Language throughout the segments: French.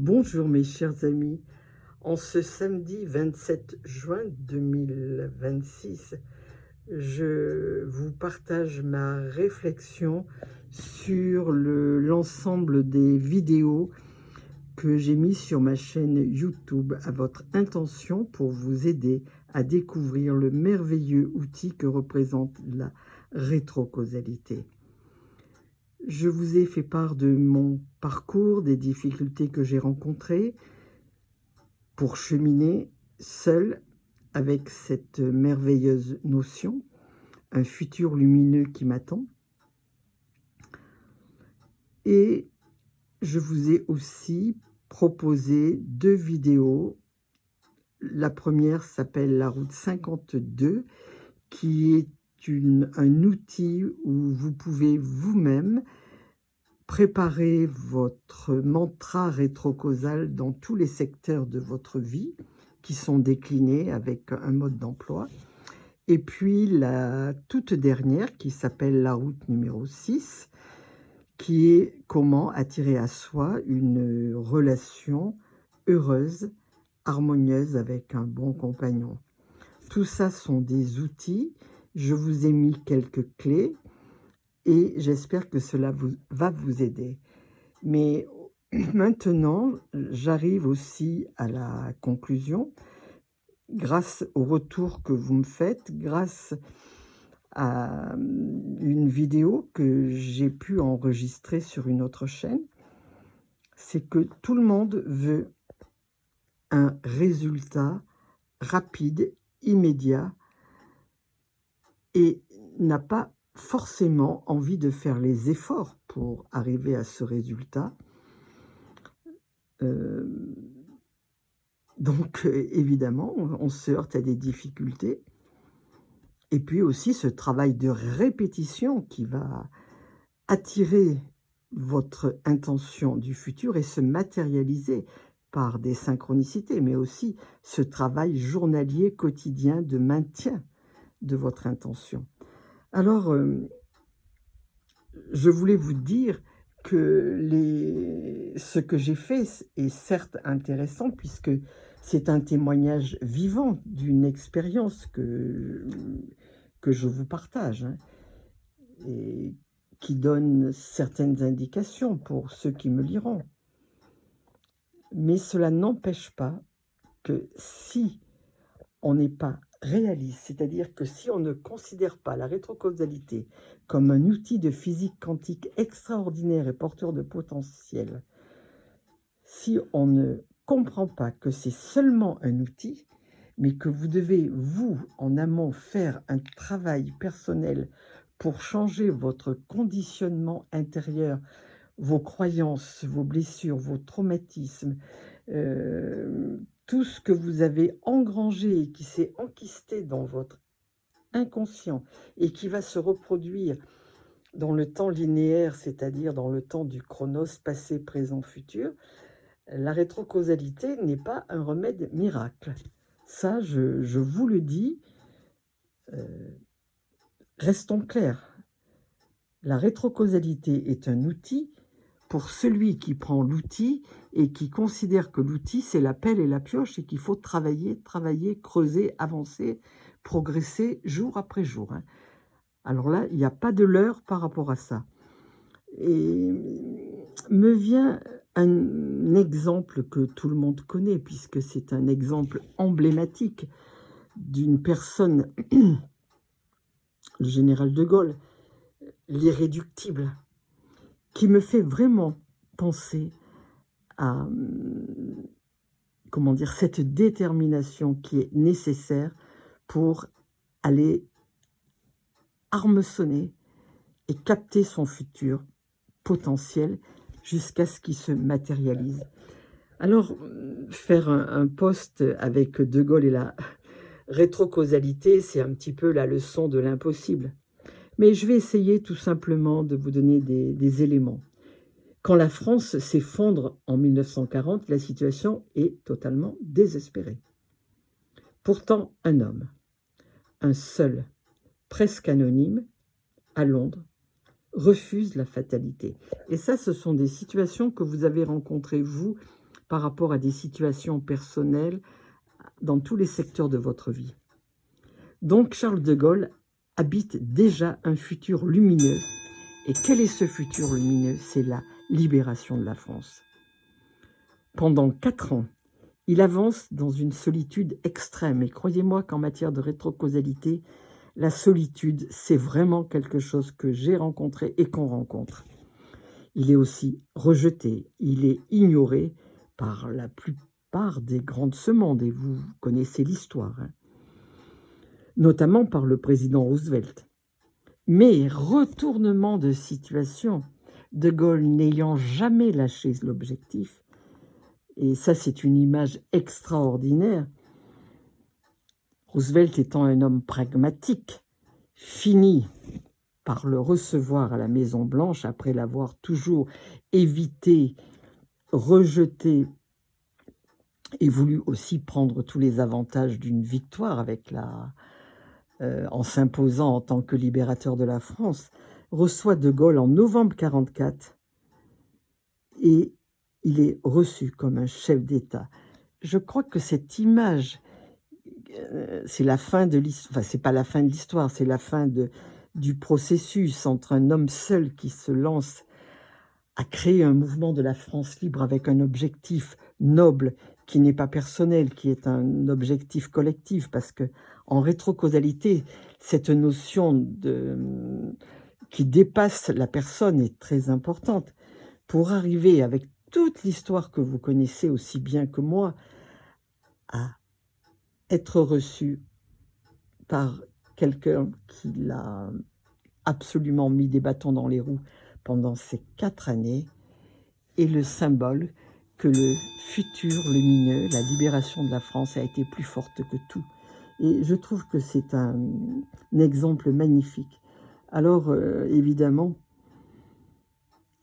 Bonjour mes chers amis, en ce samedi 27 juin 2026, je vous partage ma réflexion sur l'ensemble des vidéos que j'ai mis sur ma chaîne YouTube à votre intention pour vous aider à découvrir le merveilleux outil que représente la rétrocausalité. Je vous ai fait part de mon parcours, des difficultés que j'ai rencontrées pour cheminer seul avec cette merveilleuse notion, un futur lumineux qui m'attend. Et je vous ai aussi proposé 2 vidéos. La première s'appelle la route 52, qui est un outil où vous pouvez vous-même préparer votre mantra rétrocausal dans tous les secteurs de votre vie qui sont déclinés avec un mode d'emploi. Et puis la toute dernière qui s'appelle la route numéro 6, qui est comment attirer à soi une relation heureuse, harmonieuse avec un bon compagnon. Tout ça sont des outils. Je vous ai mis quelques clés et j'espère que cela va vous aider. Mais maintenant, j'arrive aussi à la conclusion, grâce au retour que vous me faites, grâce à une vidéo que j'ai pu enregistrer sur une autre chaîne. C'est que tout le monde veut un résultat rapide, immédiat, et n'a pas forcément envie de faire les efforts pour arriver à ce résultat. Donc, évidemment, on se heurte à des difficultés. Et puis aussi ce travail de répétition qui va attirer votre intention du futur et se matérialiser par des synchronicités, mais aussi ce travail journalier quotidien de maintien de votre intention. Alors, je voulais vous dire que ce que j'ai fait est certes intéressant puisque c'est un témoignage vivant d'une expérience que je vous partage, hein, et qui donne certaines indications pour ceux qui me liront. Mais cela n'empêche pas que si on n'est pas réaliste, c'est-à-dire que si on ne considère pas la rétrocausalité comme un outil de physique quantique extraordinaire et porteur de potentiel, si on ne comprend pas que c'est seulement un outil, mais que vous devez, vous, en amont, faire un travail personnel pour changer votre conditionnement intérieur, vos croyances, vos blessures, vos traumatismes, tout ce que vous avez engrangé et qui s'est enquisté dans votre inconscient et qui va se reproduire dans le temps linéaire, c'est-à-dire dans le temps du chronos passé, présent, futur, la rétrocausalité n'est pas un remède miracle. Ça, je vous le dis, restons clairs. La rétrocausalité est un outil pour celui qui prend l'outil et qui considère que l'outil, c'est la pelle et la pioche et qu'il faut travailler, creuser, avancer, progresser jour après jour, hein. Alors là, il n'y a pas de leurre par rapport à ça. Et me vient un exemple que tout le monde connaît, puisque c'est un exemple emblématique d'une personne, le général de Gaulle, l'irréductible, qui me fait vraiment penser à, comment dire, cette détermination qui est nécessaire pour aller hameçonner et capter son futur potentiel jusqu'à ce qu'il se matérialise. Alors, faire un post avec De Gaulle et la rétrocausalité, c'est un petit peu la leçon de l'impossible. Mais je vais essayer tout simplement de vous donner des éléments. Quand la France s'effondre en 1940, la situation est totalement désespérée. Pourtant, un homme, un seul, presque anonyme, à Londres, refuse la fatalité. Et ça, ce sont des situations que vous avez rencontrées, vous, par rapport à des situations personnelles dans tous les secteurs de votre vie. Donc Charles de Gaulle habite déjà un futur lumineux. Et quel est ce futur lumineux? C'est la libération de la France. Pendant 4 ans, il avance dans une solitude extrême. Et croyez-moi qu'en matière de rétrocausalité, la solitude, c'est vraiment quelque chose que j'ai rencontré et qu'on rencontre. Il est aussi rejeté, il est ignoré par la plupart des grands de ce monde, et vous connaissez l'histoire, hein, notamment par le président Roosevelt. Mais retournement de situation, de Gaulle n'ayant jamais lâché l'objectif, et ça c'est une image extraordinaire, Roosevelt étant un homme pragmatique, finit par le recevoir à la Maison-Blanche après l'avoir toujours évité, rejeté et voulu aussi prendre tous les avantages d'une victoire avec en s'imposant en tant que libérateur de la France, reçoit de Gaulle en novembre 1944 et il est reçu comme un chef d'État. Je crois que cette image, c'est la fin de l'histoire, enfin c'est pas la fin de l'histoire, c'est la fin du processus entre un homme seul qui se lance à créer un mouvement de la France libre avec un objectif noble qui n'est pas personnel, qui est un objectif collectif, parce que en rétrocausalité, cette notion qui dépasse la personne est très importante pour arriver, avec toute l'histoire que vous connaissez aussi bien que moi, à être reçu par quelqu'un qui l'a absolument mis des bâtons dans les roues pendant ces 4 années, est le symbole que le futur lumineux, la libération de la France, a été plus forte que tout. Et je trouve que c'est un exemple magnifique. Alors, évidemment,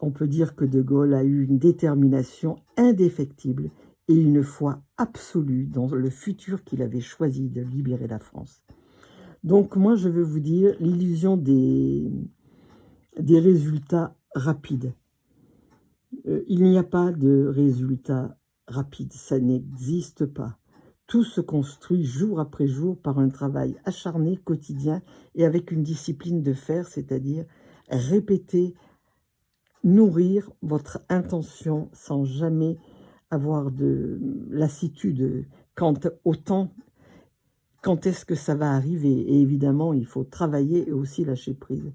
on peut dire que de Gaulle a eu une détermination indéfectible et une foi absolue dans le futur qu'il avait choisi de libérer la France. Donc moi, je veux vous dire l'illusion des résultats rapides. Il n'y a pas de résultats rapides, ça n'existe pas. Tout se construit jour après jour par un travail acharné, quotidien, et avec une discipline de fer, c'est-à-dire répéter, nourrir votre intention sans jamais avoir de lassitude quant au temps. Quand est-ce que ça va arriver? Et évidemment, il faut travailler et aussi lâcher prise.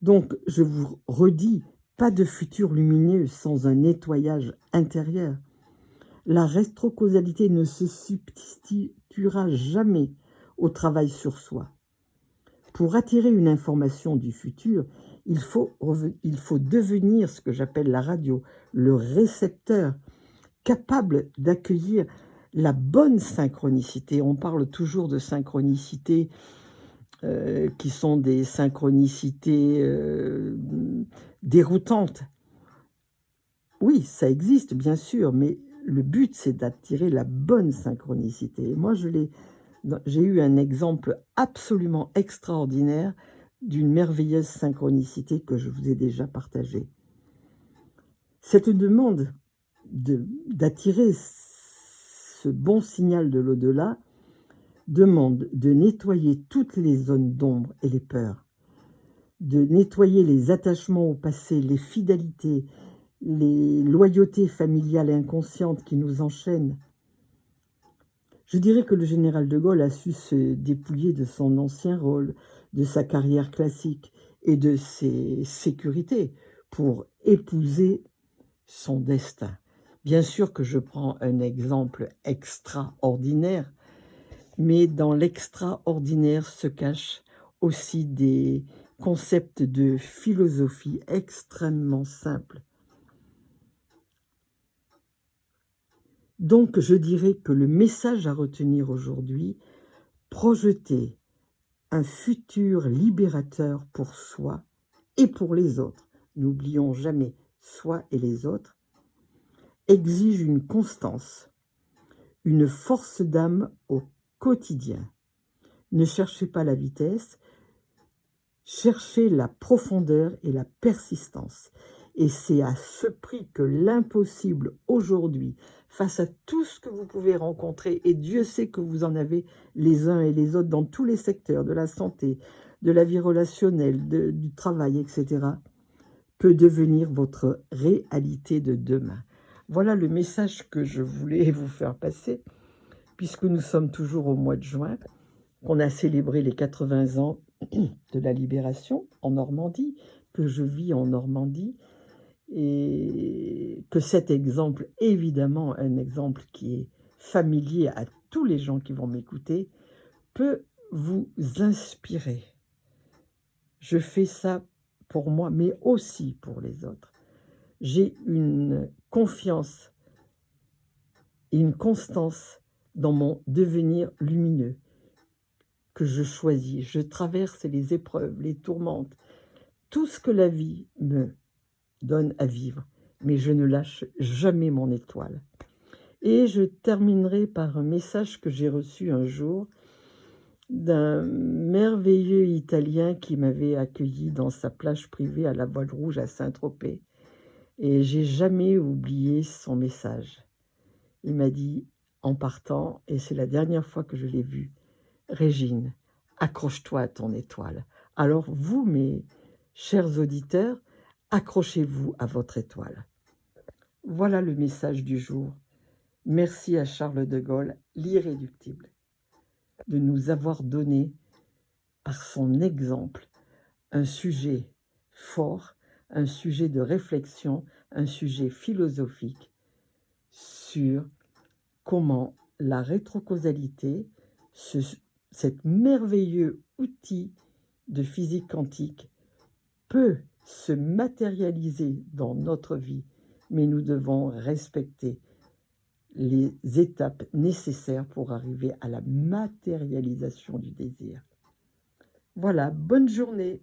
Donc, je vous redis, pas de futur lumineux sans un nettoyage intérieur. La rétrocausalité ne se substituera jamais au travail sur soi. Pour attirer une information du futur, il faut devenir ce que j'appelle la radio, le récepteur, capable d'accueillir la bonne synchronicité. On parle toujours de synchronicité qui sont des synchronicités déroutantes. Oui, ça existe, bien sûr, mais le but, c'est d'attirer la bonne synchronicité. Et moi, j'ai eu un exemple absolument extraordinaire d'une merveilleuse synchronicité que je vous ai déjà partagée. Cette demande d'attirer ce bon signal de l'au-delà demande de nettoyer toutes les zones d'ombre et les peurs, de nettoyer les attachements au passé, les fidélités, les loyautés familiales inconscientes qui nous enchaînent. Je dirais que le général de Gaulle a su se dépouiller de son ancien rôle, de sa carrière classique et de ses sécurités pour épouser son destin. Bien sûr que je prends un exemple extraordinaire, mais dans l'extraordinaire se cachent aussi des concepts de philosophie extrêmement simples. Donc, je dirais que le message à retenir aujourd'hui, projeter un futur libérateur pour soi et pour les autres, n'oublions jamais soi et les autres, exige une constance, une force d'âme au quotidien. Ne cherchez pas la vitesse, cherchez la profondeur et la persistance. Et c'est à ce prix que l'impossible aujourd'hui, face à tout ce que vous pouvez rencontrer, et Dieu sait que vous en avez les uns et les autres dans tous les secteurs, de la santé, de la vie relationnelle, du travail, etc., peut devenir votre réalité de demain. Voilà le message que je voulais vous faire passer, puisque nous sommes toujours au mois de juin, qu'on a célébré les 80 ans de la libération en Normandie, que je vis en Normandie, et que cet exemple, évidemment un exemple qui est familier à tous les gens qui vont m'écouter, peut vous inspirer. Je fais ça pour moi, mais aussi pour les autres. J'ai une confiance et une constance dans mon devenir lumineux que je choisis. Je traverse les épreuves, les tourmentes, tout ce que la vie me donne à vivre, mais je ne lâche jamais mon étoile. Et je terminerai par un message que j'ai reçu un jour d'un merveilleux Italien qui m'avait accueilli dans sa plage privée à la Voile Rouge à Saint-Tropez. Et j'ai jamais oublié son message. Il m'a dit en partant, et c'est la dernière fois que je l'ai vu: Régine, accroche-toi à ton étoile. Alors vous, mes chers auditeurs, accrochez-vous à votre étoile. Voilà le message du jour. Merci à Charles de Gaulle, l'irréductible, de nous avoir donné, par son exemple, un sujet fort, un sujet de réflexion, un sujet philosophique sur comment la rétrocausalité, cet merveilleux outil de physique quantique, peut se matérialiser dans notre vie, mais nous devons respecter les étapes nécessaires pour arriver à la matérialisation du désir. Voilà, bonne journée.